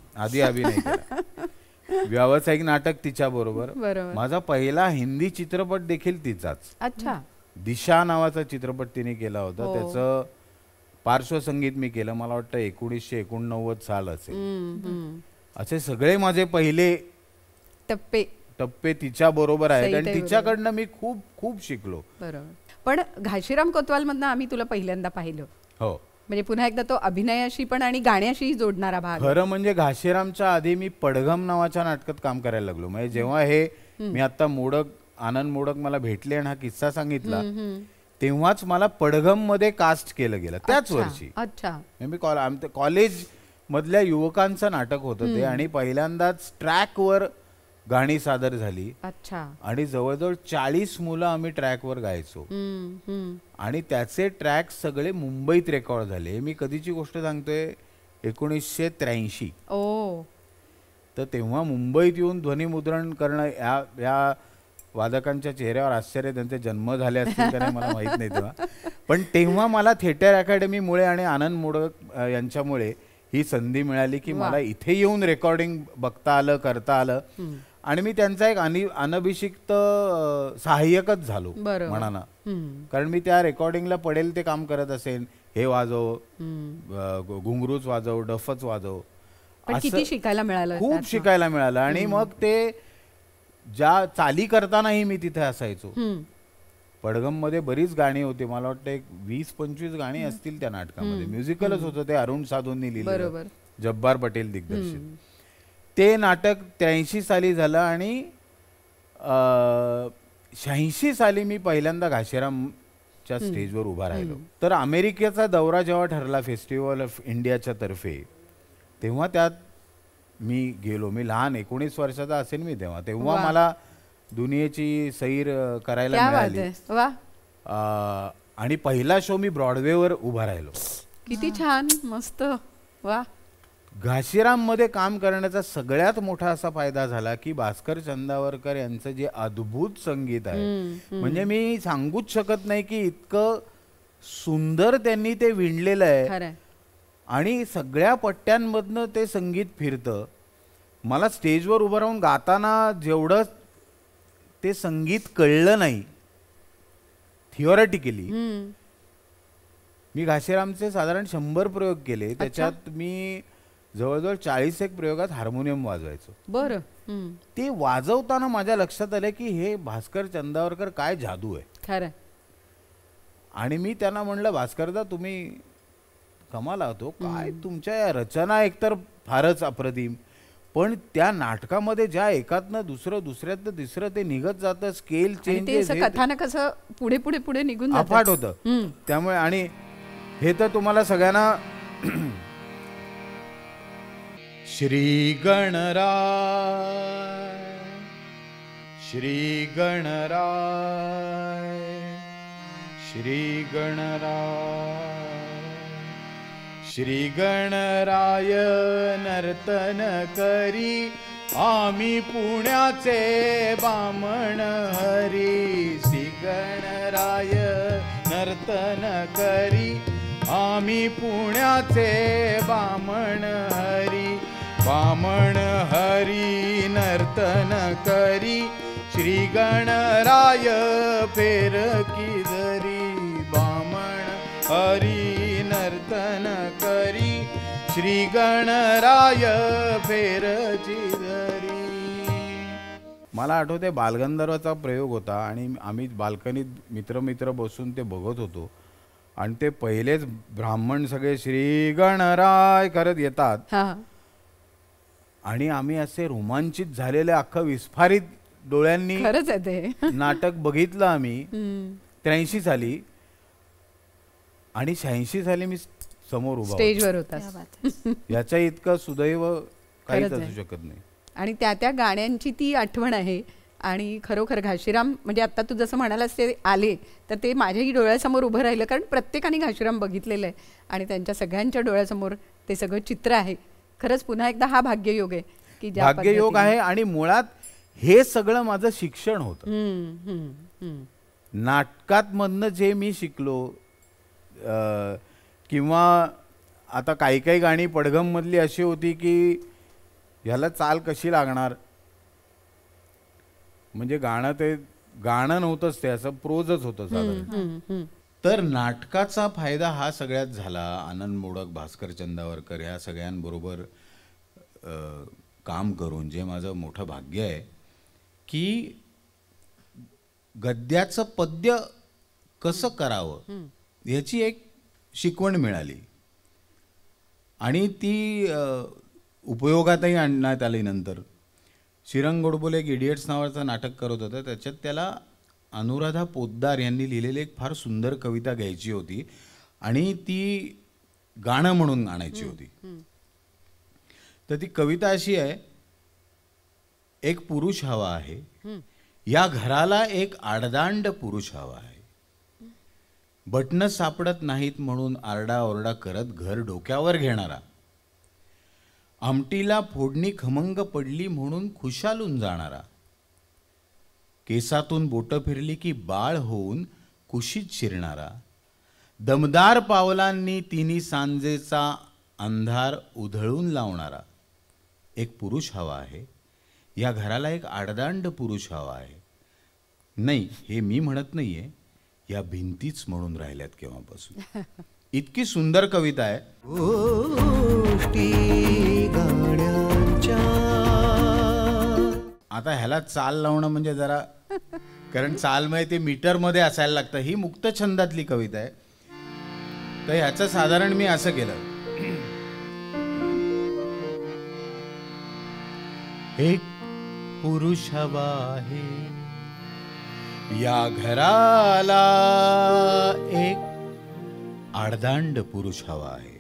व्यावसायिक नाटक तिच्या बरोबर. माझा पहिला हिंदी चित्रपट देखील तिचाच. अच्छा. दिशा नावाचा चित्रपट तिने केला होता. त्याचं पार्श्वसंगीत मी केलं, मला वाटतं 1989 साल असेल. असे सगळे माझे पहिले टप्पे तिच्या बरोबर आहेत आणि तिच्याकडनं मी खूप खूप शिकलो. बरोबर. पण घाशीराम कोतवाल मधनं आम्ही तुला पहिल्यांदा पाहिलं. हो. म्हणजे पुन्हा एकदा तो अभिनयाशी पण आणि गाण्याशी जोडणारा भाग. खरं म्हणजे घाशीरामच्या आधी मी पडघम नावाच्या नाटकात काम करायला लागलो. म्हणजे जेव्हा हे मी आता आनंद मोडक मला भेटले आणि हा किस्सा सांगितला तेव्हाच मला पडघम मध्ये कास्ट केलं गेलं त्याच वर्षी. अच्छा. मी कॉलेज मधल्या युवकांचं नाटक होतं ते, आणि पहिल्यांदाच ट्रॅकवर गाणी सादर झाली. अच्छा. आणि जवळजवळ 40 मुलं आम्ही ट्रॅकवर गायचो. आणि त्याचे ट्रॅक सगळे मुंबईत रेकॉर्ड झाले. मी कधीची गोष्ट सांगतोय, 1983. तर तेव्हा मुंबईत येऊन ध्वनिमुद्रण करणं, या वादकांच्या चेहऱ्यावर आश्चर्य, त्यांचे जन्म झाले असतील का मला माहित नाही तेव्हा. पण तेव्हा मला थिएटर अकॅडमीमुळे आणि आनंद मोडक यांच्यामुळे ही संधी मिळाली की मला इथे येऊन रेकॉर्डिंग बघता आलं, करता आलं. आणि मी त्यांचा एक अनभिषिक्त सहाय्यकच झालो म्हणा, कारण मी त्या रेकॉर्डिंगला पडेल ते काम करत असेल. हे वाजव, घुंगरूच वाजव, डफच वाजव, किती शिकायला मिळालं, खूप शिकायला मिळालं. आणि मग ते ज्या चाली करतानाही मी तिथे असायचो. पडघम मध्ये बरीच गाणी होती, मला वाटतं एक 20-25 गाणी असतील त्या नाटकामध्ये. म्युझिकलच होतं ते, अरुण साधूंनी लिहिलं, जब्बार पटेल दिग्दर्शित. ते नाटक 83 साली झालं. आणि 86 साली मी पहिल्यांदा घाशीरामच्या स्टेजवर उभा राहिलो. तर अमेरिकेचा दौरा जेव्हा ठरला फेस्टिवल ऑफ इंडियाच्या तर्फे, तेव्हा त्यात मी गेलो. मी लहान 19 वर्षाचा असेल मी तेव्हा मला दुनियेची सैर करायला मिळाली. आणि पहिला शो मी ब्रॉडवेवर उभा राहिलो. किती छान, मस्त. वा. घाशीराम मध्ये काम करण्याचा सगळ्यात मोठा असा फायदा झाला की भास्कर चंदावरकर यांचं जे अद्भुत संगीत आहे, म्हणजे मी सांगूच शकत नाही की इतकं सुंदर त्यांनी ते विणलेलं आहे. आणि सगळ्या पट्ट्यांमधनं ते संगीत फिरतं. मला स्टेजवर उभं राहून गाताना जेवढं ते संगीत कळलं नाही थिओरिटिकली, मी घाशीरामचे साधारण 100 प्रयोग केले. त्याच्यात मी जवळजवळ 40 प्रयोगात हार्मोनियम वाजवायचो. बरं. ते वाजवताना माझ्या लक्षात आलं की हे भास्कर चंदावरकर काय जादू आहे. खरं. आणि मी त्यांना म्हणलं, भास्करदा तुम्ही कमाल होतो काय तुमच्या या रचना एकतर फारच अप्रतिम, पण त्या नाटकामध्ये ज्या एकातनं दुसऱ्यातनं तिसरं ते निघत जातं, स्केल आणि ते असं चेंज कथानक असं पुढे पुढे पुढे निघून जातं. अफाट होतं. त्यामुळे आणि हे तर तुम्हाला सगळ्यांना श्री गणराय श्री गणराय श्री गणराय श्री गणराय नर्तन करी आम्ही पुण्याचे बामण हरी. श्री गणराय नर्तन करी आम्ही पुण्याचे बामण हरी. बामण हरी नर्तन करी श्री गणराय फेर की धरी. बामण हरी नर्तन करी श्री गणराय फेरची धरी. मला आठवते बालगंधर्वाचा प्रयोग होता आणि आम्ही बाल्कनीत मित्र बसून ते बघत होतो आणि ते पहिलेच ब्राह्मण सगळे श्री गणराय करत येतात आणि आम्ही असे रोमांचित झालेले अख्खं विस्फारित डोळ्यांनी खरंच आहे ते नाटक बघितलं आम्ही 83 साली आणि 86 साली मी समोर उभा स्टेजवर होता. याच्या इतकं सुदैव काहीच असू शकत नाही. आणि त्या गाण्यांची ती आठवण आहे. आणि खरोखर घाशीराम म्हणजे आता तू जसं म्हणालास ते आले तर ते माझ्याही डोळ्यासमोर उभं राहिलं, कारण प्रत्येकाने घाशीराम बघितलेलं आहे आणि त्यांच्या सगळ्यांच्या डोळ्यासमोर ते सगळं चित्र आहे. खरंच पुन्हा एकदा हा भाग्ययोग आहे की ज्या भाग्ययोग आहे. आणि मुळात हे सगळं माझं शिक्षण होतं. नाटकात मधनं जे मी शिकलो किंवा आता काही गाणी पडघम मधली अशी होती की ह्याला चाल कशी लागणार, म्हणजे गाणं नव्हतंच, ते असं प्रोजच होतं साधारण. तर नाटकाचा फायदा हा सगळ्यात झाला. आनंद मोडक, भास्कर चंदावरकर ह्या सगळ्यांबरोबर काम करून जे माझं मोठं भाग्य आहे की गद्याचं पद्य कसं करावं याची एक शिकवण मिळाली आणि ती उपयोगातही आणण्यात आली. नंतर श्रीरंग गोडबोले एक इडियट्स नावाचं नाटक करत होतं, त्याच्यात त्याला अनुराधा पोद्दार यांनी लिहिलेली एक फार सुंदर कविता घ्यायची होती आणि ती गाणं म्हणून आणायची होती. तर ती कविता अशी आहे, एक पुरुष हवा आहे, या घराला एक आडदांड पुरुष हवा आहे, बटणं सापडत नाहीत म्हणून आरडाओरडा करत घर डोक्यावर घेणारा, आमटीला फोडणी खमंग पडली म्हणून खुशालून जाणारा, केसातून बोटं फिरली की बाळ होऊन कुशीत शिरणारा, दमदार पावलांनी तिन्ही सांजेचा अंधार उधळून लावणारा. एक पुरुष हवा आहे, या घराला एक आडदांड पुरुष हवा आहे. नाही, हे मी म्हणत नाहीये, या भिंतीच म्हणून राहिल्यात केव्हापासून. इतकी सुंदर कविता आहे. आता ह्याला चाल लावणं म्हणजे जरा, कारण चाल म्हणजे ते मीटर मध्ये असायला लागतं. ही मुक्त छंदातली कविता आहे, तर ह्याचं साधारण मी असं केलं. एक पुरुष हवा आहे, या घराला एक आडदांड पुरुष हवा आहे,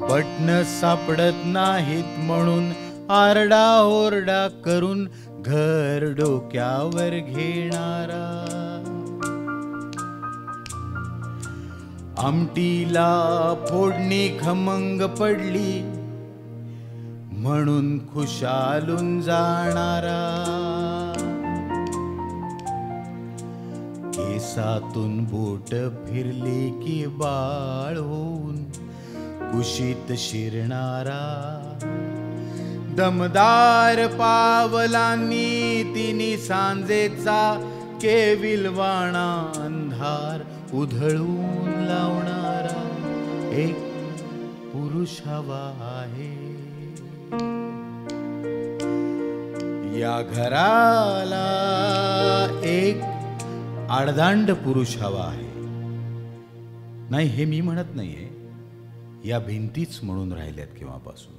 बटणं सापडत नाहीत म्हणून आरडाओरडा करून घर डोक्यावर घेणारा, आमटीला फोडणी खमंग पडली म्हणून खुशालून जाणारा, केसातून बोट फिरली की बाळ होऊन कुशीत शिरणारा, दमदार पावलांनी तिन्ही सांजेचा केविलवाणा अंधार उधळून लावणारा. एक पुरुष हवा आहे, या घराला एक आडदांड पुरुष हवा आहे, नाही, हे मी म्हणत नाहीये, या भिंतीच म्हणून राहिल्यात केव्हापासून.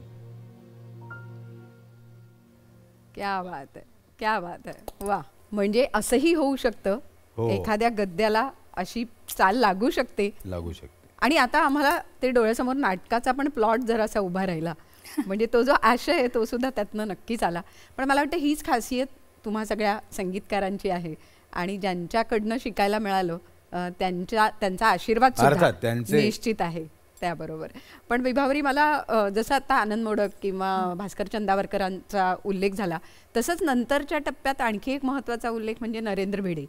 क्या बात आहे, क्या बात आहे. वा, म्हणजे असंही होऊ शकतं, हो. एखाद्या गद्याला अशी चाल लागू शकते. आणि आता आम्हाला ते डोळ्यासमोर नाटकाचा पण प्लॉट जरासा उभा राहिला. म्हणजे तो जो आशय आहे तो सुद्धा त्यातनं नक्कीच आला. पण मला वाटतं हीच खासियत तुम्हा सगळ्या संगीतकारांची आहे आणि ज्यांच्याकडनं शिकायला मिळालं त्यांचा आशीर्वाद सुद्धा निश्चित आहे त्याबरोबर. पण विभावरी, मला जसं आता आनंद मोडक किंवा भास्कर चंदावरकरांचा उल्लेख झाला, तसंच नंतरच्या टप्प्यात आणखी एक महत्त्वाचा उल्लेख म्हणजे नरेंद्र भिडे.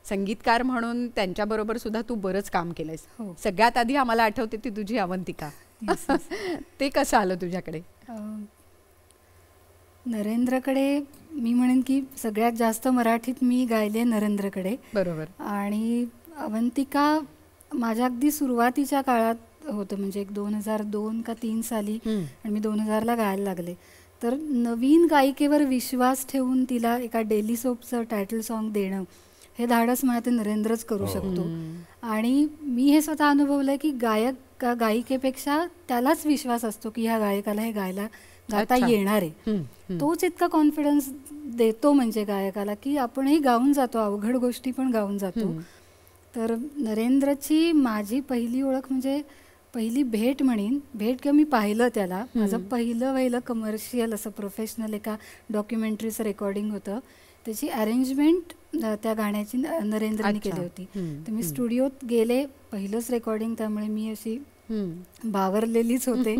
संगीतकार म्हणून त्यांच्याबरोबर सुद्धा तू बरंच काम केलंयस. सगळ्यात आधी आम्हाला आठवते ती तुझी अवंतिका. ते कसं आलं तुझ्याकडे? नरेंद्रकडे मी म्हणेन की सगळ्यात जास्त मराठीत मी गायले नरेंद्रकडे. बरोबर. आणि अवंतिका माझ्या अगदी सुरुवातीच्या काळात होतं, म्हणजे एक 2002 का 2003 साली, आणि मी 2000ला गायला लागले. तर नवीन गायिकेवर विश्वास ठेवून तिला एका डेली सोपचं टायटल सॉन्ग देणं हे धाडस मला ते नरेंद्रच करू शकतो. आणि मी हे स्वतः अनुभवलंय की गायक का गायिकेपेक्षा त्यालाच विश्वास असतो की ह्या गायकाला हे गाता येणार आहे. तोच इतका कॉन्फिडन्स देतो म्हणजे गायकाला की आपणही गाऊन जातो, अवघड गोष्टी पण गाऊन जातो. तर नरेंद्रची माझी पहिली ओळख म्हणजे पहिली भेट म्हणेन, भेट किंवा मी पाहिलं त्याला. माझं पहिलं कमर्शियल असं प्रोफेशनल एका डॉक्युमेंटरीचं रेकॉर्डिंग होतं. त्याची अरेंजमेंट त्या गाण्याची नरेंद्रनी केली होती. तर मी स्टुडिओत गेले, पहिलंच रेकॉर्डिंग, त्यामुळे मी अशी बावरलेलीच होते.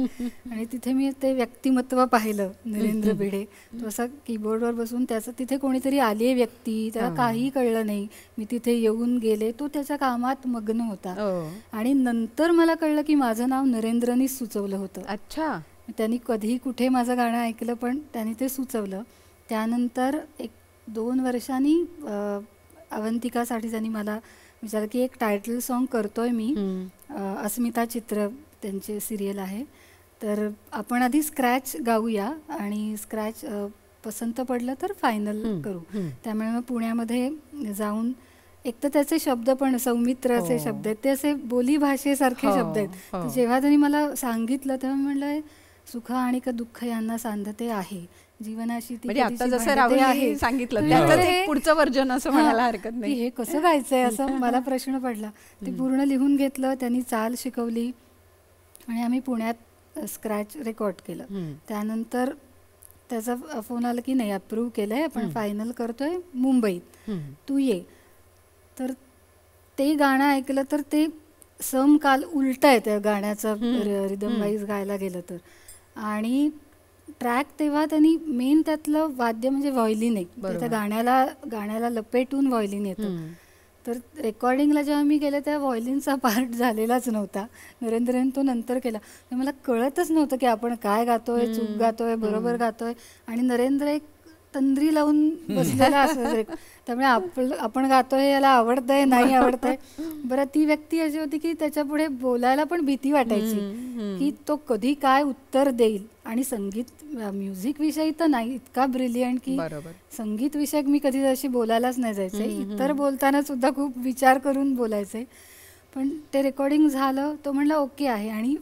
आणि तिथे मी ते व्यक्तिमत्व पाहिलं, नरेंद्र भिडे. तो असा कीबोर्डवर बसून, त्याचं तिथे कोणीतरी आली व्यक्ती, त्याला काहीही कळलं नाही. मी तिथे येऊन गेले, तो त्याच्या कामात मग्न होता. आणि नंतर मला कळलं की माझं नाव नरेंद्रनीच सुचवलं होतं. अच्छा. त्यांनी कधी कुठे माझं गाणं ऐकलं पण त्यांनी ते सुचवलं. त्यानंतर 1-2 वर्षांनी अवंतिकासाठी त्यांनी मला विचारलं की एक टायटल सॉन्ग करतोय मी, अस्मिता चित्र त्यांचे सिरियल आहे, तर आपण आधी स्क्रॅच गाऊया आणि स्क्रॅच पसंत पडलं तर फायनल करू. त्यामुळे मग पुण्यामध्ये जाऊन, एक तर त्याचे शब्द पण सौमित्राचे शब्द आहेत, ते असे बोली भाषेसारखे शब्द आहेत. जेव्हा त्यांनी मला सांगितलं तेव्हा मी म्हणलं, सुख आणि का दुःख यांना सांधते आहे, जीवनाशी पुढचं वर्जन असं म्हणायला हरकत नाही. हे कसं गायचंय असं मला प्रश्न पडला. ते पूर्ण लिहून घेतलं, त्यांनी चाल शिकवली आणि आम्ही पुण्यात स्क्रॅच रेकॉर्ड केलं. त्यानंतर त्याचा फोन आला की नाही, अप्रूव्ह केलंय, आपण फायनल करतोय मुंबईत, तू ये. तर ते गाणं ऐकलं तर ते समकाल उलट आहे त्या गाण्याचं रिदम वाईज गायला गेलं तर. आणि ट्रॅक तेव्हा त्यांनी मेन त्यातलं वाद्य म्हणजे व्हायोलिन आहे, त्या गाण्याला लपेटून व्हायोलिन येतं. तर रेकॉर्डिंगला जेव्हा मी गेले तेव्हा व्हायोलिनचा पार्ट झालेलाच नव्हता, नरेंद्रने तो नंतर केला. मला कळतच नव्हतं की आपण काय गातोय, चूक गातोय, बरोबर गातोय. आणि नरेंद्र एक तंद्री लावून बसलेला असं, त्यामुळे आपण गातोय याला आवडतंय नाही आवडतंय. बरं, ती व्यक्ती अशी होती की त्याच्या पुढे बोलायला पण भीती वाटायची की तो कधी काय उत्तर देईल. आणि संगीत म्युझिक विषयी तर नाही, इतका ब्रिलियंट की संगीत विषयक मी कधी अशी बोलायलाच नाही जायचे. इतर बोलताना सुद्धा खूप विचार करून बोलायचे. पण ते रेकॉर्डिंग झालं, तो म्हणला ओके आहे. आणि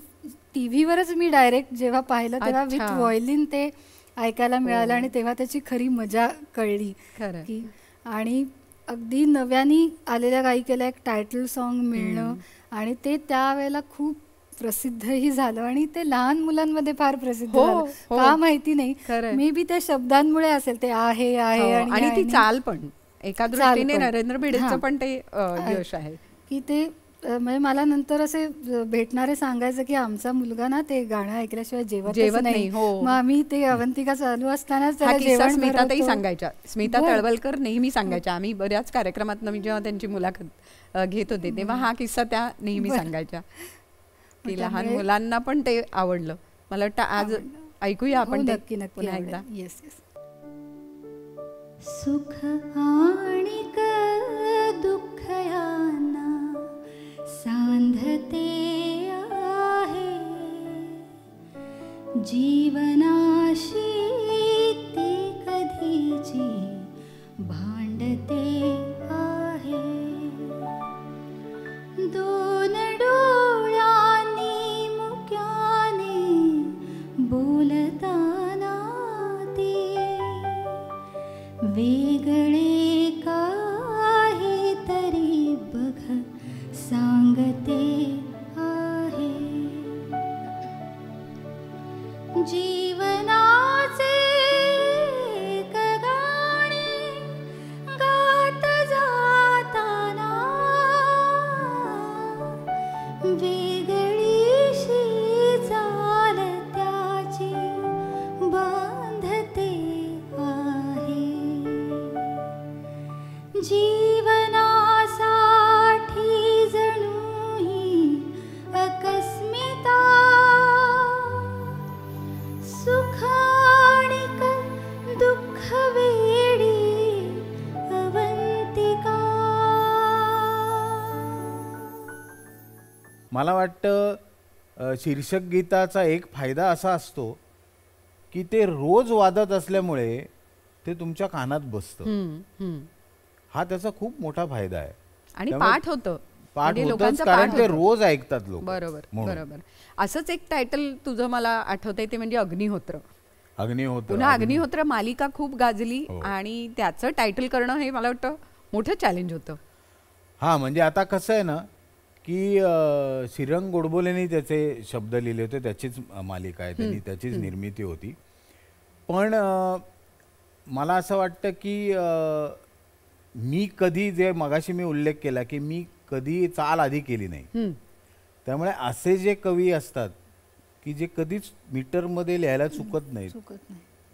टीव्हीवरच मी डायरेक्ट जेव्हा पाहिलं तेव्हा विथ व्हायोलिन ते ऐकायला मिळालं आणि तेव्हा त्याची खरी मजा कळली की. आणि अगदी नव्याने आलेल्या गायिकेला एक टायटल सॉन्ग मिळणं आणि ते त्यावेळेला खूप प्रसिद्धही झालं आणि ते लहान मुलांमध्ये फार प्रसिद्ध झालं. का माहिती नाही, मे बी त्या शब्दांमुळे असेल, ते आहे आणि ती चाल पण एका दृष्टीने नरेंद्र भिडेचं पण ते यश आहे की ते. म्हणजे मला नंतर असे भेटणारे सांगायचं की आमचा मुलगा ना ते गाणं ऐकल्याशिवाय जेवत नाही. मग आम्ही ते अवंतिका चालू असतानाच स्मिताताई सांगायच्या, स्मिता तळवलकर नेहमी सांगायच्या. आम्ही बऱ्याच कार्यक्रमात मी जेव्हा त्यांची मुलाखत घेत होते तेव्हा हा किस्सा त्या नेहमी सांगायच्या की लहान मुलांना पण ते आवडलं. मला वाटतं आज ऐकूया आपण नक्की पुन्हा एकदा. Yes yes. सुख आणि दुःख यांना सांधते आहे, जीवनाशी ती कधीची भांडते आहे. दोन डोळे वेगळे काहीतरी बघ सांगते आहे. जीवनाचे एक गाणे गात जाताना वेगळीशी चाल त्याची बांधते आहे. जीवनासाठी जणू ही अकस्मिता सुख आणिक दुःख वेडी अवंतिका. मला वाटतं शीर्षक गीताचा एक फायदा असा असतो की ते रोज वाजत असल्यामुळे ते तुमच्या कानात बसतं. हा त्याचा खूप मोठा फायदा आहे. आणि त्यामुळे पाठ होतं पाठ म्हणजे होतंच, लोकांचं कारण पाठ ते होतं. रोज ऐकतात लोक. बरोबर म्हणून. बरोबर. असंच एक टायटल तुझं मला आठवतंय ते म्हणजे अग्निहोत्र. अग्निहोत्र. पुन्हा अग्निहोत्र मालिका खूप गाजली हो. आणि त्याचं टायटल करणं हे मला वाटतं मोठं चॅलेंज होतं. हा म्हणजे आता कसं आहे ना की श्रीरंग गोडबोलेंनी त्याचे शब्द लिहिले होते, त्याचीच मालिका आहे, त्यांनी त्याचीच निर्मिती होती. पण मला असं वाटतं की मी कधी जे मगाशी मी उल्लेख केला की मी कधी चाल आधी केली नाही. त्यामुळे असे जे कवी असतात की जे कधीच मीटरमध्ये लिहायला चुकत नाहीत,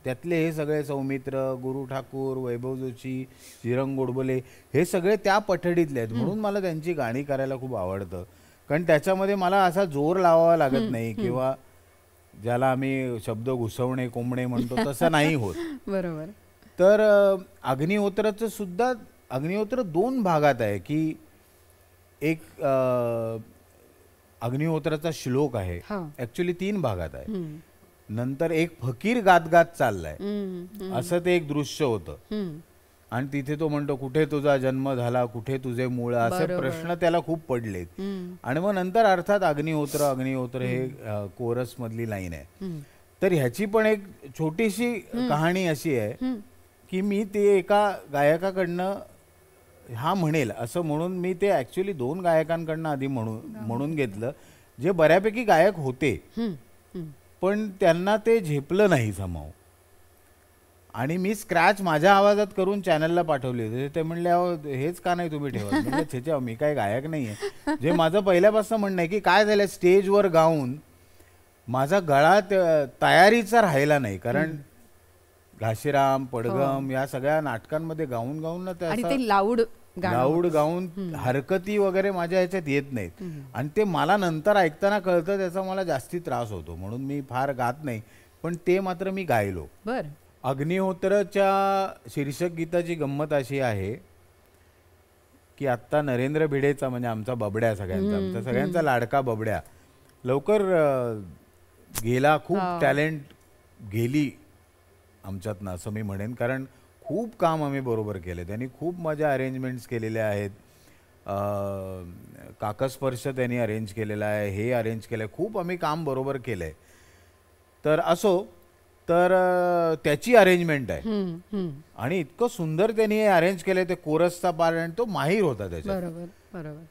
त्यातले हे सगळे सौमित्र, गुरु ठाकूर, वैभव जोशी, श्रीरंग गोडबोले हे सगळे त्या पठडीतले आहेत. म्हणून मला त्यांची गाणी करायला खूप आवडतं, कारण त्याच्यामध्ये मला असा जोर लावावा लागत नाही किंवा ज्याला आम्ही शब्द घुसवणे कोंबणे म्हणतो तसं नाही होत. बरोबर. तर अग्निहोत्राचं सुद्धा अग्निहोत्र 2 भागात आहे की एक अग्निहोत्राचा श्लोक आहे, ऍक्च्युली 3 भागात आहे. नंतर एक फकीर गात गात चाललाय असं ते एक दृश्य होतं आणि तिथे तो म्हणतो कुठे तुझा जन्म झाला, कुठे तुझे मूळ, असे प्रश्न त्याला खूप पडलेत. आणि मग नंतर अर्थात अग्निहोत्र अग्निहोत्र हे कोरस मधली लाईन आहे. तर ह्याची पण एक छोटीशी कहाणी अशी आहे की मी ते एका गायकाकडनं हा म्हणेल असं म्हणून मी ते ऍक्च्युली 2 गायकांकडनं आधी म्हणून घेतलं जे बऱ्यापैकी गायक होते, पण त्यांना ते झेपलं नाही समाव. आणि मी स्क्रॅच माझ्या आवाजात करून चॅनलला पाठवले. ते म्हणले अहो हेच का नाही तुम्ही ठेवत. म्हणजे छेचे मी काय गायक नाही आहे. जे माझं पहिल्यापासून म्हणणं आहे की काय झालं स्टेजवर गाऊन माझा गळा तयारीचा राहिला नाही, कारण घाशीराम पडगम या सगळ्या नाटकांमध्ये गाऊन गाऊन ना ते लाऊड गाऊन हरकती वगैरे माझ्या ह्याच्यात येत नाहीत. आणि ते मला नंतर ऐकताना कळतं, त्याचा मला जास्ती त्रास होतो, म्हणून मी फार गात नाही. पण ते मात्र मी गायलो. बर. अग्निहोत्रच्या शीर्षक गीताची गंमत अशी आहे की आत्ता नरेंद्र भिडेचा म्हणजे आमचा बबड्या आमचा सगळ्यांचा लाडका बबड्या लवकर गेला. खूप टॅलेंट गेली आमच्यातनं असं मी म्हणेन, कारण खूप काम आम्ही बरोबर केले. त्यांनी खूप माझ्या अरेंजमेंट्स केलेल्या आहेत. काकस्पर्श त्यांनी अरेंज केलेला आहे, हे अरेंज केलं आहे, खूप आम्ही काम बरोबर केलं आहे. तर असो, तर त्याची अरेंजमेंट आहे आणि इतकं सुंदर त्यांनी अरेंज केलं ते कोरसचा पार्ट आणि तो माहीर होता त्याच्यात. बरोबर बरोबर.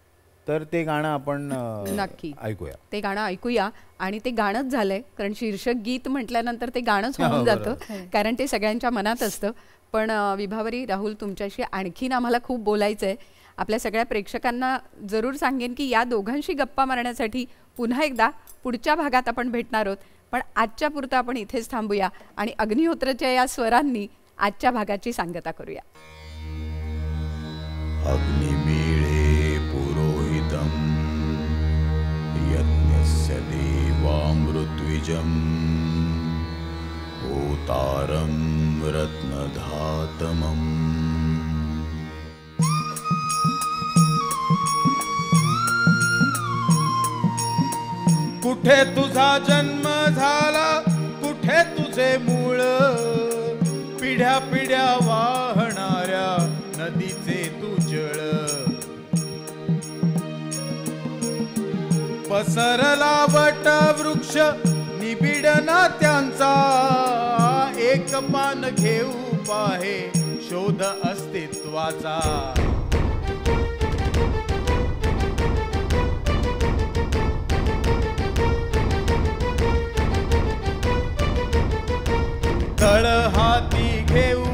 तर ते गाणं आपण नक्की ऐकूया. ते गाणं ऐकूया. आणि ते गाणंच झालंय, कारण शीर्षक गीत म्हटल्यानंतर ते गाणंच होऊन जातं, कारण ते सगळ्यांच्या मनात असतं. पण विभावरी, राहुल, तुमच्याशी आणखीन आम्हाला खूप बोलायचं आहे. आपल्या सगळ्या प्रेक्षकांना जरूर सांगेन की या दोघांशी गप्पा मारण्यासाठी पुन्हा एकदा पुढच्या भागात आपण भेटणार आहोत. पण आजच्या पुरतं आपण इथेच थांबूया आणि अग्निहोत्रच्या या स्वरांनी आजच्या भागाची सांगता करूया. अग्निमीळे पुरोहितं यज्ञस्य देवामृत्विजं होतारं रत्नधातमम्. कुठे तुझा जन्म झाला, कुठे तुझे मूळ, पिढ्या पिढ्या वाहणाऱ्या नदीचे तू जळ. पसरला वट वृक्ष निबिड नात्यांचा, एक पान घेऊ पाहे शोध अस्तित्वाचा. तळ हाती घेऊ